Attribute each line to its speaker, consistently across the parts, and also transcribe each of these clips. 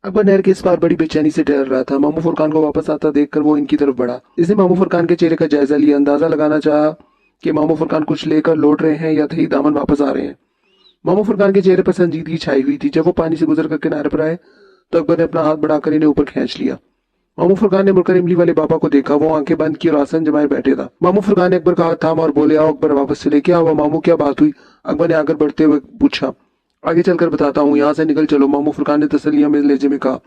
Speaker 1: अकबर नहर के इस पार बड़ी बेचैनी से टहल रहा था। मामू फुरकान को वापस आता देखकर वो इनकी तरफ बढ़ा। इसने मामू फुरकान के चेहरे का जायजा लिया, अंदाजा लगाना चाहा कि मामू फुरकान कुछ लेकर लौट रहे हैं या सही दामन वापस आ रहे हैं। मामू फुरकान के चेहरे पर संजीदगी छाई हुई थी। जब वो पानी से गुजर कर किनारे पर आए तो अकबर ने अपना हाथ बढ़ाकर इन्हें ऊपर खींच लिया। मामू फुरकान ने मुड़कर इमली वाले बाबा को देखा। वो आंखें बंद की और आसन जमाए बैठे था। मामू फुरकान ने अकबर का हाथ थामा और बोले, आओ अकबर वापस चले। क्या हुआ मामू, क्या बात हुई? अकबर ने आकर बढ़ते हुए पूछा। आगे चलकर बताता हूँ, यहाँ से निकल चलो, मामू फुरकान ने तसल्लियां में लहजे में कहा।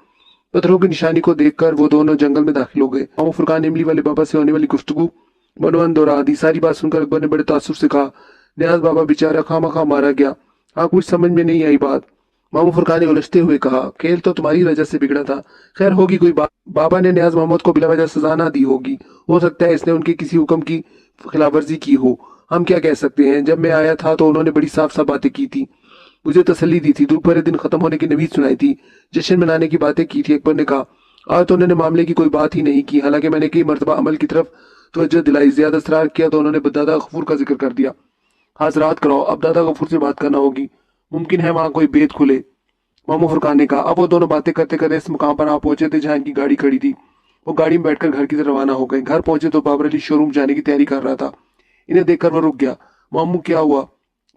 Speaker 1: पत्थरों की निशानी को देखकर वो दोनों जंगल में दाखिल हो गए। मामू फुरकान ने इमली वाले बाबा से होने वाली गुफ्तगू मनोअन दोहरा दी। सारी बात सुनकर अकबर ने बड़े तासुर से कहा, नियाज बाबा बेचारा खामखा मारा गया। हाँ, कुछ समझ में नहीं आई बात। मामू फुरकान ने उलझते हुए कहा, खेल तो तुम्हारी वजह से बिगड़ा था। खैर होगी कोई बात। बाबा ने नियाज मोहम्मद को बिला वजह सजा ना दी होगी। हो सकता है इसने उनके किसी हुक्म की खिलाफवर्जी की हो। हम क्या कह सकते हैं। जब मैं आया था तो उन्होंने बड़ी साफ साफ बातें की थी, मुझे तसल्ली दी थी, धूप भरे दिन खत्म होने की नवीद सुनाई थी, जश्न मनाने की बातें की थी। अकबर ने कहा, आज तो उन्होंने मामले की कोई बात ही नहीं की। हालांकि मैंने कई मरतबा अमल की तरफ तवज्जो दिलाई, ज्यादा इसरार किया तो उन्होंने दादा गफूर का जिक्र कर दिया। हाजरात कराओ, अब दादा गफूर से बात करना होगी। मुमकिन है वहां कोई भेद खुले। मामू फुरकान ने कहा। अब वो दोनों बातें करते करते इस मुकाम पर आ पहुंचे थे जहां इनकी गाड़ी खड़ी थी। वो गाड़ी में बैठकर घर की तरफ रवाना हो गए। घर पहुंचे तो बाबर अली शोरूम जाने की तैयारी कर रहा था। इन्हें देखकर वो रुक गया। मामू क्या हुआ?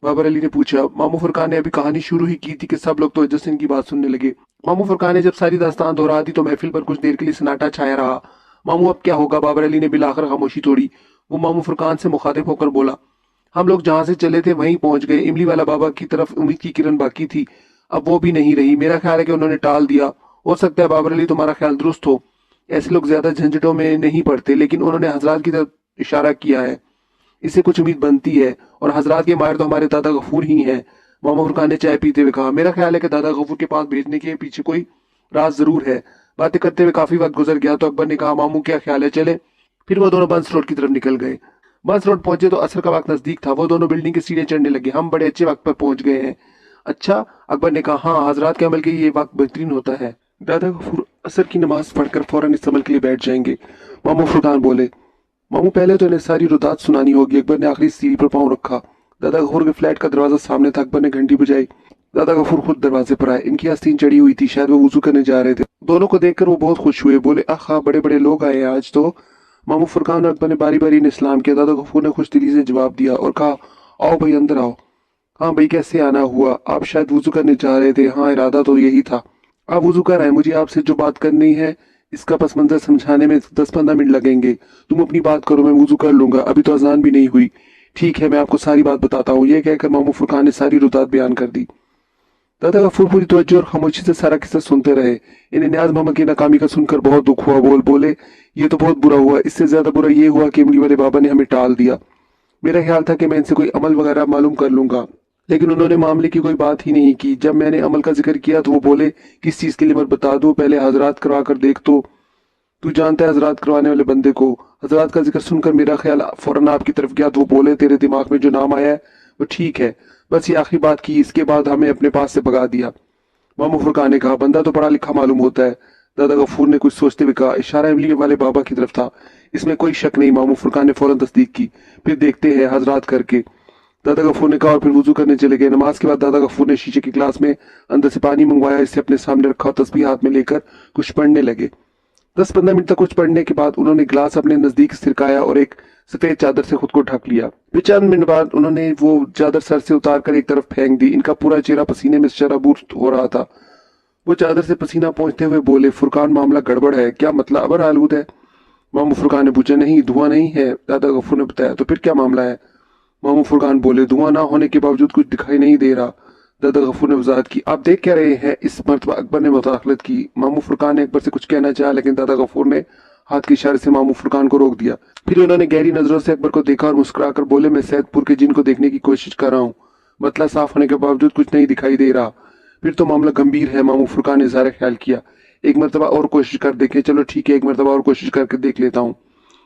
Speaker 1: बाबर अली ने पूछा। मामू फुरकान ने अभी कहानी शुरू ही की थी कि सब लोग तो इनकी बात सुनने लगे। मामू फुरकान ने जब सारी दास्तान दोहरा दी तो महफिल पर कुछ देर के लिए सन्नाटा छाया रहा। मामू अब क्या होगा? बाबर अली ने बिलाकर खामोशी तोड़ी। वो मामू फुरकान से मुखातिब होकर बोला, हम लोग जहां से चले थे वहीं पहुंच गए। इमली वाला बाबा की तरफ उम्मीद की किरण बाकी थी, अब वो भी नहीं रही। मेरा ख्याल है कि उन्होंने टाल दिया। हो सकता है बाबर अली तुम्हारा ख्याल दुरुस्त हो, ऐसे लोग ज्यादा झंझटों में नहीं पड़ते, लेकिन उन्होंने हजरात की तरफ इशारा किया है, इससे कुछ उम्मीद बनती है। और हजरात के माहिर तो हमारे दादा गफूर ही हैं। मामा फुरकान ने चाय पीते हुए कहा, मेरा ख्याल है कि दादा गफूर के पास भेजने के पीछे कोई राज जरूर है। बातें करते हुए काफी वक्त गुजर गया तो अकबर ने कहा, मामू क्या ख्याल है, चले? फिर वो दोनों बंस रोड की तरफ निकल गए। बंस रोड पहुंचे तो असर का वक्त नजदीक था। वो दोनों बिल्डिंग की सीढ़ियां चढ़ने लगे। हम बड़े अच्छे वक्त पर पहुंच गए हैं। अच्छा, अकबर ने कहा, हाँ, हजरात के अमल के ये वक्त बेहतरीन होता है। दादा गफूर असर की नमाज पढ़कर फौरन इस अमल के लिए बैठ जाएंगे। मामू फुरकान बोले। मामू पहले तो इन्हें सारी रुदात सुनानी होगी। अकबर ने आखिरी सीढ़ी पर पांव रखा। दादा गफूर के फ्लैट का दरवाजा सामने था। अकबर ने घंटी बजाई। दादा गफूर खुद दरवाजे पर आए। इनकी आस्तीन चढ़ी हुई थी, शायद वो वुजू करने जा रहे थे। दोनों को देखकर वो बहुत खुश हुए। बोले, आखा बड़े बड़े लोग आए आज तो। मामू फुरकान और अकबर ने बारी बारी इन्हें सलाम किया। दादा गफूर ने खुश दिली से जवाब दिया और कहा, आओ भाई अंदर आओ। हाँ भाई, कैसे आना हुआ? आप शायद वुजू करने जा रहे थे। हाँ, इरादा तो यही था। आप वुजू कर आए। मुझे आपसे जो बात करनी है इसका पस मंजर समझाने में 10-15 मिनट लगेंगे। तुम अपनी बात करो, मैं वुजू कर लूंगा। अभी तो अजान भी नहीं हुई। ठीक है, मैं आपको सारी बात बताता हूँ। ये कहकर मामू फुरकान ने सारी रुतात बयान कर दी। दादा गफूर पूरी तवज्जो और खामोशी से सारा किस्सा सुनते रहे। इन्हें नियाज मोहम्मद की नाकामी का सुनकर बहुत दुख हुआ। बोले, ये तो बहुत बुरा हुआ। इससे ज्यादा बुरा ये हुआ कि इमली वाले बाबा ने हमें टाल दिया। मेरा ख्याल था कि मैं इनसे कोई अमल वगैरह मालूम कर लूंगा, लेकिन उन्होंने मामले की कोई बात ही नहीं की। जब मैंने अमल का जिक्र किया तो वो बोले, किस चीज के लिए मत बता दो, पहले हजरात करवा कर देख तो। तू जानता है हजरात करवाने वाले बंदे को। हजरात का जिक्र सुनकर मेरा ख्याल फौरन आपकी तरफ गया तो वो बोले, तेरे दिमाग में जो नाम आया है वो ठीक है, बस ये आखिरी बात की। इसके बाद हमें अपने पास से भगा दिया। मामू फुरकान ने कहा, बंदा तो पढ़ा लिखा मालूम होता है। दादा गफूर ने कुछ सोचते हुए कहा, इशारा इमली वाले बाबा की तरफ था, इसमें कोई शक नहीं। मामू फुरकान ने फौरन तस्दीक की। फिर देखते हैं हजरात करके, दादा गफूर ने कहा और फिर वुजू करने चले गए। नमाज के बाद दादा गफूर ने शीशे के गिलास में अंदर से पानी मंगवाया, इसे अपने सामने रखा और तस्बीह हाथ में लेकर कुछ पढ़ने लगे। 10-15 मिनट तक कुछ पढ़ने के बाद उन्होंने गिलास अपने नजदीक सिरकाया और एक सफेद चादर से खुद को ढक लिया। फिर चंद मिनट बाद उन्होंने वो चादर सर से उतार कर एक तरफ फेंक दी। इनका पूरा चेहरा पसीने में शराबूर हो रहा था। वो चादर से पसीना पहुंचते हुए बोले, फुरकान मामला गड़बड़ है। क्या मतलब? अबर आलूद है? मामू फुरकान ने पूछा। नहीं, धुआं नहीं है, दादा गफूर ने बताया। तो फिर क्या मामला है? मामू फुरकान बोले, धुआं ना होने के बावजूद कुछ दिखाई नहीं दे रहा। दादा गफूर ने वजाहत की। आप देख क्या रहे हैं? इस मरतबा अकबर ने मुदाखलत की। मामू फुरकान ने अकबर से कुछ कहना चाहा, लेकिन दादा गफूर ने हाथ के इशारे से मामू फुरकान को रोक दिया। फिर उन्होंने गहरी नजरों से अकबर को देखा और मुस्कुराकर बोले, मैं सैदपुर के जिन को देखने की कोशिश कर रहा हूँ। मतला साफ होने के बावजूद कुछ नहीं दिखाई दे रहा। फिर तो मामला गंभीर है। मामू फुरकान ने इज़हार ख्याल किया। एक मरतबा और कोशिश कर देखें। चलो ठीक है, एक मरतबा और कोशिश करके देख लेता हूँ।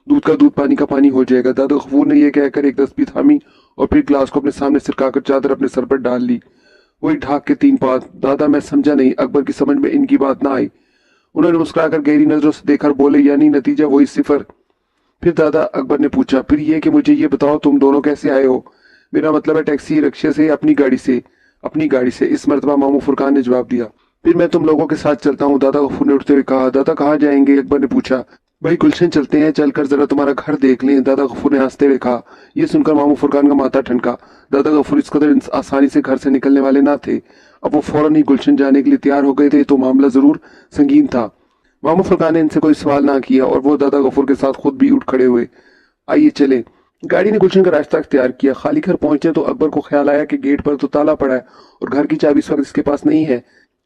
Speaker 1: दूध का दूध, पानी का पानी हो जाएगा। दादा गफूर ने यह कहकर एक तस्बीह थामी और फिर ग्लास को अपने सामने सिरकाकर चादर अपने सर पर डाल ली। वही ढाक के 3 पात। दादा मैं समझा नहीं। अकबर की समझ में इनकी बात ना आई। उन्होंने मुस्कुराकर गहरी नजरों से देखकर बोले, यानी नतीजा वही 0। फिर दादा अकबर ने पूछा, फिर ये कि मुझे ये बताओ तुम दोनों कैसे आए हो? मेरा मतलब है टैक्सी, रिक्शे से या अपनी गाड़ी से? अपनी गाड़ी से, इस मरतबा मामू फुरकान ने जवाब दिया। फिर मैं तुम लोगों के साथ चलता हूँ, दादा गफूर ने उठते हुए कहा। दादा कहाँ जाएंगे, अकबर ने पूछा। भाई गुलशन चलते हैं, चलकर जरा तुम्हारा घर देख लें, दादा गफूर ने हंसते हुए कहा। ये सुनकर मामू फुरकान का माथा ठनका। दादा गफूर इस कदर आसानी से घर से निकलने वाले ना थे। अब वो फौरन ही गुलशन जाने के लिए तैयार हो गए थे, तो मामला जरूर संगीन था। मामू फुरकान ने इनसे कोई सवाल ना किया और वो दादा गफूर के साथ खुद भी उठ खड़े हुए। आइए चले। गाड़ी ने गुलशन का रास्ता अख्तियार किया। खाली घर पहुंचे तो अकबर को ख्याल आया कि गेट पर तो ताला पड़ा है और घर की चाबी इस वक्त इसके पास नहीं है।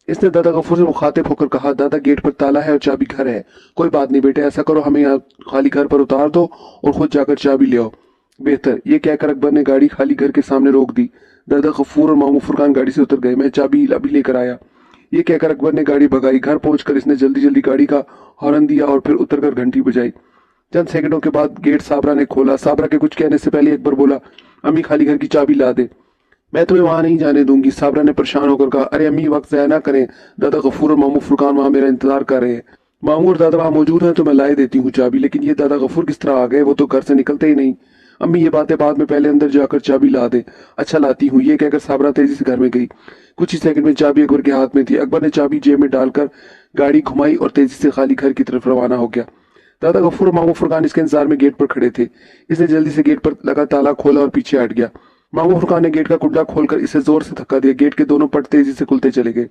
Speaker 1: इसने दादा गफूर से मुखातिब होकर कहा, दादा गेट पर ताला है और चाबी घर है। कोई बात नहीं बेटे, ऐसा करो हमें यहाँ खाली घर पर उतार दो और खुद जाकर चाबी ले आओ। बेहतर। ये कहकर अकबर ने गाड़ी खाली घर के सामने रोक दी। दादा गफूर और मामू फुरकान गाड़ी से उतर गए। मैं चाबी अभी लेकर आया। ये कहकर अकबर ने गाड़ी भगाई। घर पहुंचकर इसने जल्दी जल्दी गाड़ी का हॉर्न दिया और फिर उतरकर घंटी बजाई। चंद सेकंडों के बाद गेट साबरा ने खोला। साबरा के कुछ कहने से पहले अकबर बोला, अम्मी खाली घर की चाबी ला दे। मैं तुम्हें वहां नहीं जाने दूंगी, साबरा ने परेशान होकर कहा। अरे अम्मी वक्त ज़ाया ना करें, दादा गफूर और मामू फुरकान वहां मेरा इंतजार कर रहे हैं। मामू और दादा वहां मौजूद हैं तो मैं लाए देती हूँ चाबी, लेकिन ये दादा गफूर किस तरह आ गए, वो तो घर से निकलते ही नहीं। अम्मी ये बातें बाद में, पहले अंदर जाकर चाबी ला दे। अच्छा लाती हूँ, ये कहकर साबरा तेजी से घर में गई। कुछ ही सेकंड में चाबी अकबर के हाथ में थी। अकबर ने चाबी जेब में डालकर गाड़ी घुमाई और तेजी से खाली घर की तरफ रवाना हो गया। दादा गफूर और मामू फुरकान इसके इंतजार में गेट पर खड़े थे। इसने जल्दी से गेट पर लगा ताला खोला और पीछे हट गया। मामू फुरकान ने गेट का कुंडा खोलकर इसे जोर से धक्का दिया। गेट के दोनों पट तेजी से खुलते चले गए।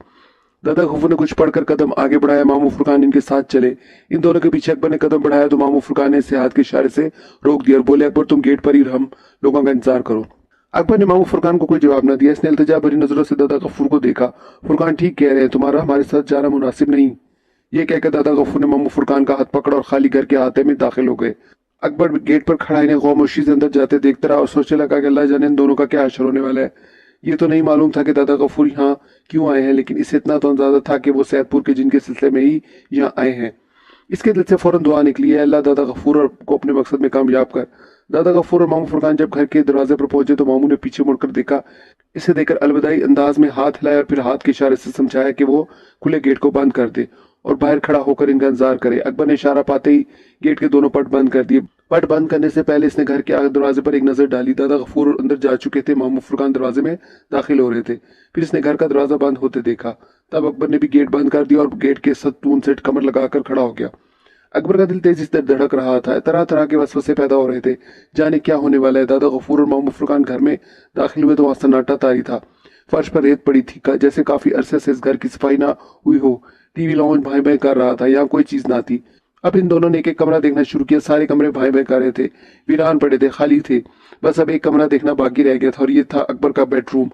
Speaker 1: दादा गफूर ने कुछ पढ़कर कदम आगे बढ़ाया। मामू फुरकान इनके साथ चले। इन दोनों के पीछे अकबर ने कदम बढ़ाया तो मामू फुरकान ने इसे हाथ के इशारे से रोक दिया और बोले, अकबर तुम गेट पर ही हम लोगों का इंतजार करो। अकबर ने मामू फुरकान को कोई जवाब न दिया। इसने इल्तिजा भरी नजरों से दादा गफूर को देखा। फुरकान ठीक कह रहे हैं, तुम्हारा हमारे साथ जाना मुनासिब नहीं। ये कहकर दादा गफूर ने मामू फुरकान का हाथ पकड़ा और खाली घर के आते में दाखिल हो गए। अकबर गेट पर खड़ा इन्हें खामोशी से अंदर जाते देखता रहा और सोचने लगा कि अल्लाह जाने इन दोनों का क्या हश्र होने वाला है। ये तो नहीं मालूम था कि दादा गफूर यहाँ क्यों आए हैं, लेकिन इसे इतना तो अंदाजा था कि वो सैदपुर के जिन के सिलसिले में ही यहाँ आए हैं। इसके दिल से फौरन दुआ निकली है, अल्लाह दादा गफूर को अपने मकसद में कामयाब कर। दादा गफूर और मामू फुरकान जब घर के दरवाजे पर पहुंचे तो मामू ने पीछे मुड़कर देखा। इसे देखकर अलविदाई अंदाज में हाथ हिलाया और फिर हाथ के इशारे से समझाया कि वो खुले गेट को बंद कर दे और बाहर खड़ा होकर इनका इंतजार करे। अकबर ने इशारा पाते ही गेट के दोनों पट बंद कर दिए। पट बंद करने से पहले इसने घर के आगे दरवाजे पर एक नजर डाली। दादा गफूर अंदर जा चुके थे, मामू फुरकान दरवाजे में दाखिल हो रहे थे। फिर इसने घर का दरवाजा बंद होते देखा। तब अकबर ने भी गेट बंद कर दिया और गेट के सतून से कमर लगाकर खड़ा हो गया। अकबर का दिल तेजी से धड़क रहा था। तरह तरह के वसवसे पैदा हो रहे थे, जाने क्या होने वाला है। दादा गफूर और मामू फुरकान घर में दाखिल हुए तो वहां सन्नाटा तारी था। फर्श पर रेत पड़ी थी, जैसे काफी अरसे से इस घर की सफाई ना हुई हो। टीवी लॉन्च भाई भाई कर रहा था, यहाँ कोई चीज ना थी। अब इन दोनों ने एक एक कमरा देखना शुरू किया। सारे कमरे भाई भाई कर रहे थे, वीरान पड़े थे, खाली थे। बस अब एक कमरा देखना बाकी रह गया था और ये था अकबर का बेडरूम।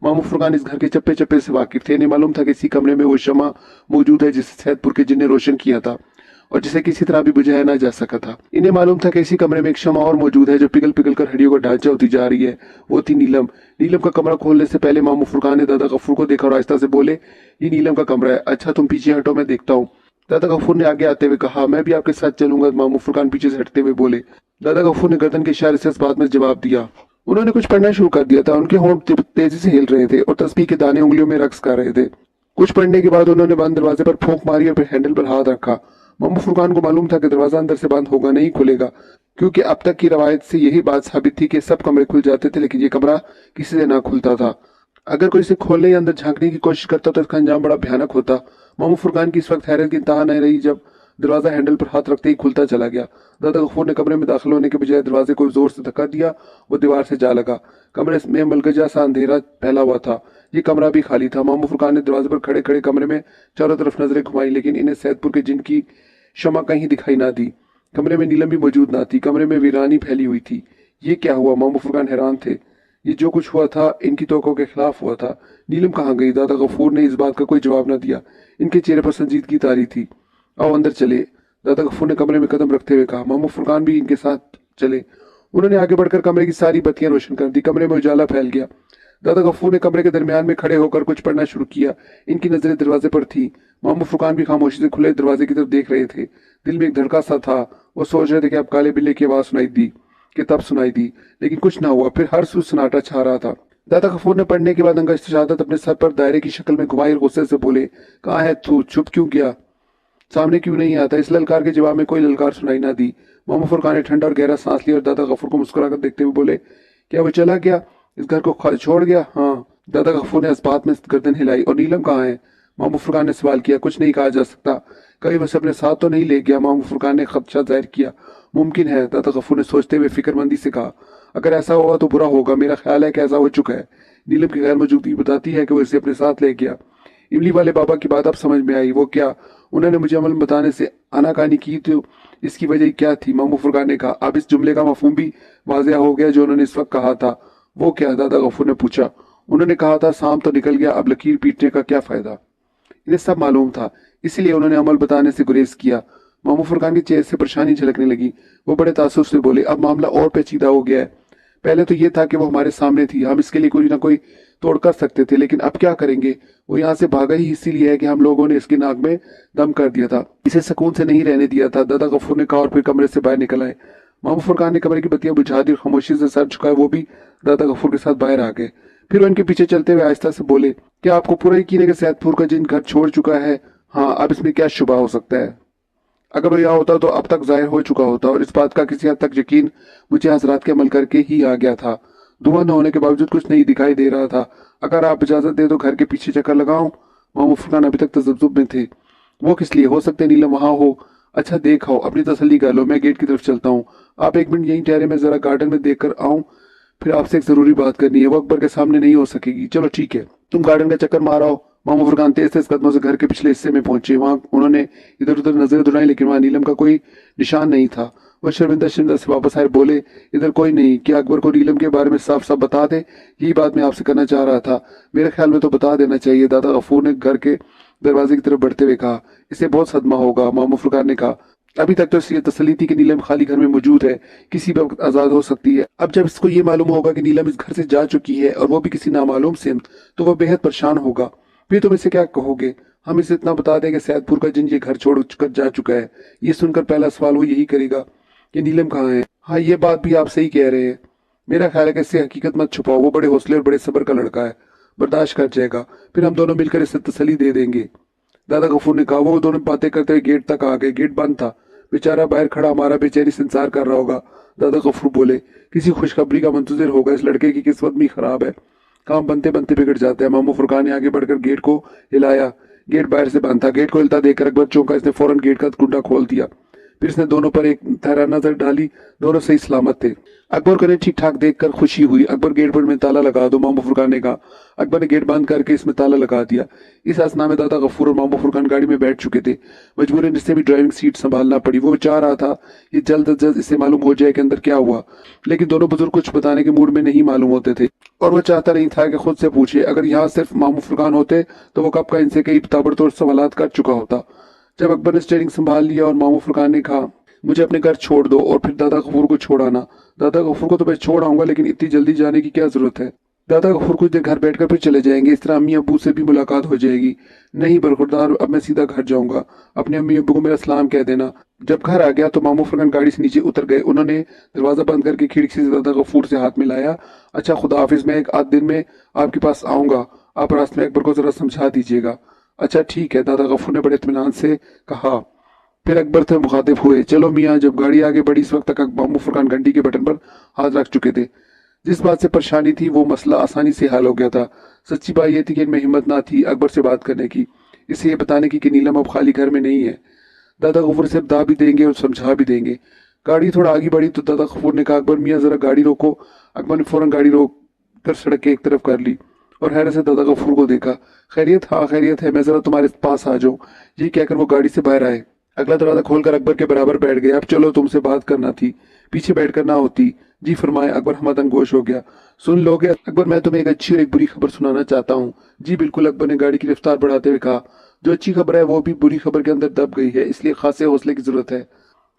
Speaker 1: मामू फुरकान इस घर के चप्पे चप्पे से वाकिफ थे। इन्हें मालूम था कि इसी कमरे में वो शमा मौजूद है जिसे सैदपुर के जिन ने रोशन किया था और जिसे किसी तरह भी बुझाया ना जा सका था। इन्हें मालूम था कि इसी कमरे में एक शमा और मौजूद है जो पिघल पिघल कर हड्डियों का ढांचा होती जा रही है। वो थी नीलम। नीलम का कमरा खोलने से पहले मामू फुरकान ने दादा गफूर को देखा और आहिस्ता से बोले, ये नीलम का कमरा है। अच्छा तुम पीछे हटो, मैं देखता हूँ। दादा गफूर ने आगे आते हुए कहा, मैं भी आपके साथ चलूंगा। मामू फुरकान पीछे से हटते हुए बोले। दादा गफूर ने गर्दन के इशारे से इस बात में जवाब दिया। उन्होंने कुछ पढ़ना शुरू कर दिया था। उनके होंठ तेजी से हिल रहे थे और तस्बीह के दाने उंगलियों में रक्स कर रहे थे। कुछ पढ़ने के बाद उन्होंने बंद दरवाजे पर फूंक मारी और फिर हैंडल पर हाथ रखा। मामू फुरकान को मालूम था कि दरवाजा अंदर से बंद होगा नहीं, खुलेगा, क्योंकि अब तक की रवायत से यही बात साबित थी कि सब कमरे खुल जाते थे, लेकिन ये कमरा किसी से ना खुलता था। अगर कोई इसे खोलने या अंदर झांकने की कोशिश करता तो इसका अंजाम बड़ा भयानक होता। मामू फुरकान की इस वक्त हैरत की इंतहा नहीं रही जब दरवाजा हैंडल पर हाथ रखते ही खुलता चला गया। दादा गफूर ने कमरे में दाखिल होने के बजाय दरवाजे को जोर से धक्का दिया। वो दीवार से जा लगा। कमरे में मलगजा सा अंधेरा फैला हुआ था। ये कमरा भी खाली था। मामू फुरकान ने दरवाजे पर खड़े खड़े कमरे में चारों तरफ नजरें घुमाई, लेकिन इन्हें सैदपुर के जिन की शमा कहीं दिखाई ना दी। कमरे में नीलम भी मौजूद ना थी। कमरे में वीरानी फैली हुई थी। ये क्या हुआ? मामू फुरकान हैरान थे। ये जो कुछ हुआ था इनकी तवक्को के खिलाफ हुआ था। नीलम कहाँ गई? दादा गफूर ने इस बात का कोई जवाब न दिया। इनके चेहरे पर संजीदगी तारी थी। आओ अंदर चले, दादा गफूर ने कमरे में कदम रखते हुए कहा। मामू फुरकान भी इनके साथ चले। उन्होंने आगे बढ़कर कमरे की सारी बत्तियां रोशन कर दी। कमरे में उजाला फैल गया। दादा गफूर ने कमरे के दरमियान में खड़े होकर कुछ पढ़ना शुरू किया। इनकी नजरें दरवाजे पर थी। मामू फुरकान भी खामोशी से खुले दरवाजे की तरफ देख रहे थे। दिल में एक धड़का सा था। वो सोच रहे थे कि अब काले बिल्ले की आवाज सुनाई दी कि तब सुनाई दी, लेकिन कुछ ना हुआ। फिर हर सू सन्नाटा छा रहा था। दादा गफूर ने पढ़ने के बाद अंगश्त शहादत अपने सर पर दायरे की शक्ल में घुमाई और गुस्से से बोले, कहाँ है तू? चुप क्यों गया? सामने क्यों नहीं आता? इस ललकार के जवाब में कोई ललकार सुनाई ना दी। मामू फुरकान ने ठंडा और गहरा सांस लिया और दादा गफूर को मुस्कुराकर देखते हुए बोले, क्या वो चला गया? इस घर को छोड़ गया? हाँ। दादा गफूर ने इस बात में गर्दन हिलाई। और नीलम कहाँ है? मामू फुरकान ने सवाल किया। कुछ नहीं कहा जा सकता, कभी बस अपने साथ तो नहीं ले गया, मामू फुरकान ने खदशा जाहिर किया। मुमकिन है, दादा गफूर ने सोचते हुए फिक्रमंदी से कहा। अगर ऐसा होगा तो बुरा होगा, मेरा ख्याल है कि ऐसा हो चुका है। नीलम की गैर मौजूदगी बताती है कि वो इसे अपने साथ ले गया। इमली वाले बाबा की बात अब समझ में आई। वो क्या? उन्होंने मुझे अमल बताने से आनाकानी की, तो इसकी वजह क्या थी? मामू फुरकान ने कहा। अब इस जुमले का मफहूम भी वाज़ेह हो गया जो उन्होंने इस वक्त कहा था। वो क्या? दादा गफूर ने पूछा। उन्होंने कहा था शाम तो निकल गया, अब लकीर पीटने का क्या फायदा। इन्हें सब मालूम था, इसलिए उन्होंने अमल बताने से गुरेज किया। मामू फुरकान के चेहरे से परेशानी झलकने लगी। वो बड़े तासुब से बोले, अब मामला और पेचीदा हो गया है। पहले तो ये था कि वो हमारे सामने थी, हम इसके लिए कोई ना कोई तोड़ कर सकते थे, लेकिन अब क्या करेंगे? वो यहाँ से भागा ही इसीलिए है कि हम लोगों ने इसकी नाक में दम कर दिया था, इसे सुकून से नहीं रहने दिया था। दादा गफूर ने कहा और फिर कमरे से बाहर निकल आए। मामू फुरकान ने कमरे की बत्तियां बुझा दी और खामोशी से सर झुकाए वो भी दादा गफूर के साथ बाहर आ गए। फिर वो इनके पीछे चलते हुए आहिस्ता से बोले, क्या आपको पूरा यकीन है कि सैदपुर का जिन घर छोड़ चुका है? हाँ, अब इसमें क्या शुबा हो सकता है? अगर वो यहाँ होता तो अब तक जाहिर हो चुका होता, और इस बात का किसी हद तक यकीन मुझे हजरात के अमल करके ही आ गया था। धुआं न होने के बावजूद कुछ नहीं दिखाई दे रहा था। अगर आप इजाजत दे तो घर के पीछे चक्कर लगाऊं? मामू फुरकान अभी तक तजब्जुब में थे। वो किस लिए? हो सकते नीलम वहां हो। अच्छा देख आओ, अपनी तसल्ली कर लो, मैं गेट की तरफ चलता हूँ। आप एक मिनट यहीं ठहरे, मैं जरा गार्डन में देख कर आऊँ, फिर आपसे एक जरूरी बात करनी है। वो अकबर के सामने नहीं हो सकेगी। चलो ठीक है, तुम गार्डन का चक्कर मार आओ। मामू फुरकान तेज तेज कदमों से घर के पिछले हिस्से में पहुंचे। वहां उन्होंने इधर उधर नजरें दौड़ाई, लेकिन वहां नीलम का कोई निशान नहीं था। वो शर्मिंदा शर्मिंदा से वापस आए, बोले, इधर कोई नहीं। क्या अकबर को नीलम के बारे में साफ साफ बता दे? यही बात मैं आपसे करना चाह रहा था। मेरे ख्याल में तो बता देना चाहिए, दादा गफूर ने घर के दरवाजे की तरफ बढ़ते हुए कहा। इसे बहुत सदमा होगा, मामू फुरकान ने कहा। अभी तक तो इसलिए तसल्ली थी कि नीलम खाली घर में मौजूद है, किसी भी वक्त आजाद हो सकती है। अब जब इसको ये मालूम होगा कि नीलम इस घर से जा चुकी है, और वो भी किसी नामालूम से, तो वह बेहद परेशान होगा। फिर तुम इसे क्या कहोगे? हम इसे इतना बता दें कि सैदपुर का जिन ये घर छोड़ कर जा चुका है। ये सुनकर पहला सवाल वो यही करेगा कि नीलम कहाँ है। हाँ, ये बात भी आप सही कह रहे हैं। मेरा ख्याल है कि इससे हकीकत मत छुपाओ। वो बड़े हौसले और बड़े सब्र का लड़का है, बर्दाश्त कर जाएगा। फिर हम दोनों मिलकर इसे तसल्ली दे देंगे, दादा गफूर ने कहा। वो दोनों बातें करते हुए गेट तक आ गए। गेट बंद था। बेचारा बाहर खड़ा हमारा बेचैनी से इंतजार कर रहा होगा। दादा गफूर बोले, किसी खुशखबरी का मंतजर होगा। इस लड़के की किस्मत भी खराब है, काम बनते बनते बिगड़ जाता है। मामू फुरकान ने आगे बढ़कर गेट को हिलाया। गेट बाहर से बंद था। गेट को हिलता देखकर अकबर चौंका। इसने फौरन गेट का कुंडा खोल दिया। फिर इसने दोनों पर एक ठहरा नजर डाली। दोनों सही सलामत थे। अकबर को ठीक ठाक देखकर खुशी हुई। अकबर, गेट पर में ताला लगा दो, मामू फुरकान ने कहा। अकबर ने गेट बंद करके इसमें ताला लगा दिया। इस असना में दादा गफूर और मामू फुरकान गाड़ी में बैठ चुके थे। मजबूरन इससे भी ड्राइविंग सीट संभालना पड़ी। वो चाह रहा था ये जल्द अज जल्द इससे मालूम हो जाए कि अंदर क्या हुआ, लेकिन दोनों बुजुर्ग कुछ बताने के मूड में नहीं मालूम होते थे, और वह चाहता नहीं था कि खुद से पूछे। अगर यहाँ सिर्फ मामू फुरकान होते तो वो कब का इनसे कई ताबड़तोड़ सवालात कर चुका होता। जब अकबर ने स्टीयरिंग संभाल लिया और मामू फुरकान ने कहा, मुझे अपने घर छोड़ दो और फिर दादा गफूर को छोड़ आना। दादा गफूर को तो मैं छोड़ आऊंगा, लेकिन इतनी जल्दी जाने की क्या जरूरत है? दादा गफूर कुछ देर घर बैठकर फिर चले जाएंगे, इस तरह अम्मी अब्बू से भी मुलाकात हो जाएगी। नहीं बरखुरदार, अब मैं सीधा घर जाऊंगा। अपने अम्मी अब्बू को मेरा सलाम कह देना। जब घर आ गया तो मामू फुरकान गाड़ी से नीचे उतर गए। उन्होंने दरवाजा बंद करके खिड़की से दादा गफूर से हाथ मिलाया। अच्छा, खुदा हाफिज, मैं एक आध दिन में आपके पास आऊंगा। आप रास्ते में अकबर को जरा समझा दीजिएगा। अच्छा ठीक है, दादा गफूर ने बड़े इत्मीनान से कहा। फिर अकबर से मुखातिब हुए, चलो मियाँ। जब गाड़ी आगे बढ़ी, इस वक्त तक मामू फुरकान घंटी के बटन पर हाथ रख चुके थे। जिस बात से परेशानी थी वो मसला आसानी से हल हो गया था। सच्ची बात यह थी कि इनमें हिम्मत ना थी अकबर से बात करने की, इसे ये बताने की कि नीलम अब खाली घर में नहीं है। दादा गफूर से बता भी देंगे और समझा भी देंगे। गाड़ी थोड़ा आगे बढ़ी तो दादा गफूर ने कहा, अकबर मियाँ जरा गाड़ी रोको। अकबर ने फौरन गाड़ी रोक कर सड़क के एक तरफ कर ली और हैरत से दादा गफूर को देखा। खैरियत? हाँ खैरियत है, मैं जरा तुम्हारे पास आ जाऊं। ये कहकर वो गाड़ी से बाहर आए। अगला दरवाजा खोलकर अकबर के बराबर बैठ गए। अब चलो, तुमसे बात करना थी, पीछे बैठकर ना होती। जी फरमाए। अकबर हमदन गोश हो गया। सुन लोगे अकबर, मैं तुम्हें एक अच्छी और एक बुरी खबर सुनाना चाहता हूँ। जी बिल्कुल, अकबर ने गाड़ी की रफ्तार बढ़ाते हुए कहा। जो अच्छी खबर है वो भी बुरी खबर के अंदर दब गई है, इसलिए खासे हौसले की जरूरत है।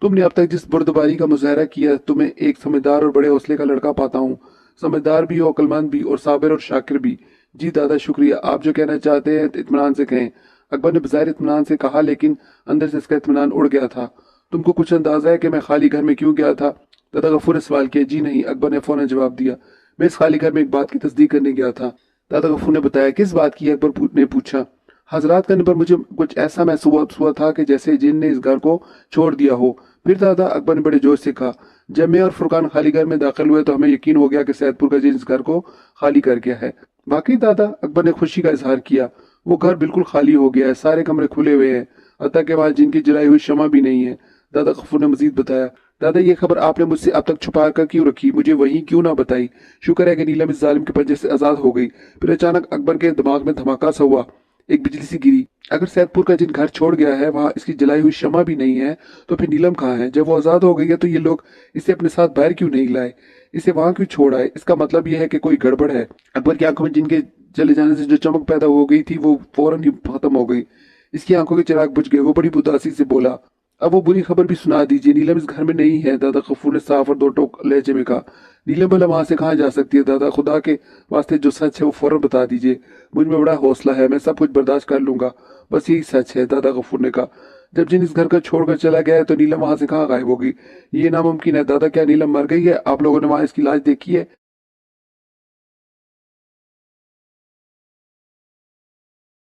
Speaker 1: तुमने अब तक जिस बुर्दबारी का मुजाहरा किया, तुम्हें एक समझदार और बड़े हौसले का लड़का पाता हूँ। समझदार भी हो, अक्लमंद भी, और साबिर और शाकिर भी। जी दादा शुक्रिया, आप जो कहना चाहते हैं इत्मीनान से कहें। अकबर ने बज़ाहिर इत्मीनान से कहा, लेकिन अंदर से इसका इत्मीनान उड़ गया था। तुमको कुछ अंदाजा है कि मैं खाली घर में क्यों गया था? दादा गफूर ने सवाल किया। जी नहीं, अकबर ने फौरन जवाब दिया। मैं इस खाली घर में एक बात की तस्दीक करने गया था। दादा गफूर ने बताया। किस बात की? अकबर ने पूछा। हजरात करने पर मुझे कुछ ऐसा महसूस हुआ था कि जैसे जिन ने इस घर को छोड़ दिया हो। फिर दादा, अकबर ने बड़े जोश से कहा, जब मैं और फुरकान खाली घर में दाखिल हुए तो हमें यकीन हो गया कि सैदपुर का जिन इस घर को खाली कर गया है। वाकई दादा, अकबर ने खुशी का इजहार किया। वो घर बिल्कुल खाली हो गया है, सारे कमरे खुले हुए हैं, हत्ता के वहां जिनकी जलाई हुई शमा भी नहीं है। दादा गफूर ने मजीद बताया, दादा ये खबर आपने मुझसे अब तक छुपा कर क्यों रखी, मुझे वहीं क्यों ना बताई। शुक्र है कि नीलम इस जालिम के पंजे से आजाद हो गई। फिर अचानक अकबर के दिमाग में धमाका सा हुआ, एक बिजली सी गिरी। अगर सैदपुर का जिन घर छोड़ गया है वहां इसकी जलाई हुई शमा भी नहीं है, तो फिर नीलम कहाँ है। जब वो आजाद हो गई है तो ये लोग इसे अपने साथ बाहर क्यों नहीं लाए, इसे वहां क्यों छोड़ आए। इसका मतलब यह है कि कोई गड़बड़ है। अकबर की आंखों में जिनके चले जाने से जो चमक पैदा हो गई थी वो फौरन ही खत्म हो गई। इसकी आंखों के चिराग बुझ गए। वो बड़ी उदासी से बोला, अब वो बुरी खबर भी सुना दीजिए, नीलम इस घर में नहीं है। दादा गफूर ने साफ और दो टोक लहजे में कहा, नीलम भला वहां से कहाँ जा सकती है दादा, खुदा के वास्ते जो सच है वो फौरन बता दीजिए। मुझ में बड़ा हौसला है, मैं सब कुछ बर्दाश्त कर लूंगा, बस यही सच है। दादा गफूर ने कहा, जब जिन इस घर को छोड़कर चला गया है तो नीलम वहां से कहाँ गायब होगी। ये नामुमकिन है दादा। क्या नीलम मर गई है? आप लोगों ने वहां इसकी लाश देखी है?